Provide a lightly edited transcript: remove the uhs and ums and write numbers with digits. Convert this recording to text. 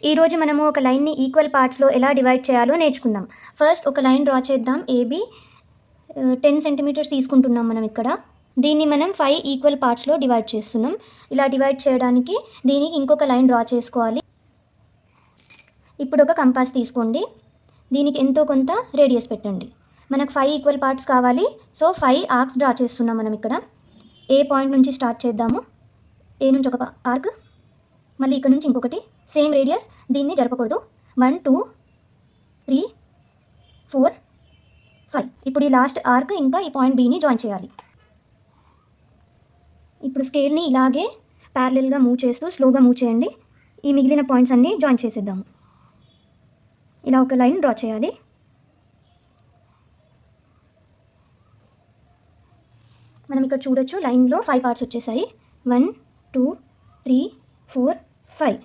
ఈరోజు మనము ఒక లైన్ని ఈక్వల్ పార్ట్స్లో ఎలా డివైడ్ చేయాలో నేర్చుకుందాం. ఫస్ట్ ఒక లైన్ డ్రా చేద్దాం. ఏబీ 10 సెంటీమీటర్స్ తీసుకుంటున్నాం మనం ఇక్కడ. దీన్ని మనం 5 ఈక్వల్ పార్ట్స్లో డివైడ్ చేస్తున్నాం. ఇలా డివైడ్ చేయడానికి దీనికి ఇంకొక లైన్ డ్రా చేసుకోవాలి. ఇప్పుడు ఒక కంపాస్ తీసుకోండి. దీనికి ఎంతో కొంత రేడియస్ పెట్టండి. మనకు 5 ఈక్వల్ పార్ట్స్ కావాలి. సో 5 ఆర్క్స్ డ్రా చేస్తున్నాం మనం ఇక్కడ. ఏ పాయింట్ నుంచి స్టార్ట్ చేద్దాము. ఏ నుంచి ఒక ఆర్క్, మళ్ళీ ఇక్కడ నుంచి ఇంకొకటి, సేమ్ రేడియస్. దీన్ని జరపకూడదు. 1 2 3 4 5. ఇప్పుడు ఈ లాస్ట్ ఆర్క్ ఇంకా ఈ పాయింట్ బీని జాయిన్ చేయాలి. ఇప్పుడు స్కేల్ని ఇలాగే ప్యారలల్గా మూవ్ చేస్తూ స్లోగా మూవ్ చేయండి. ఈ మిగిలిన పాయింట్స్ అన్నీ జాయిన్ చేసేద్దాము. ఇలా ఒక లైన్ డ్రా చేయాలి. మనం ఇక్కడ చూడొచ్చు లైన్లో 5 పార్ట్స్ వచ్చేసాయి. 1 2 3 4 5.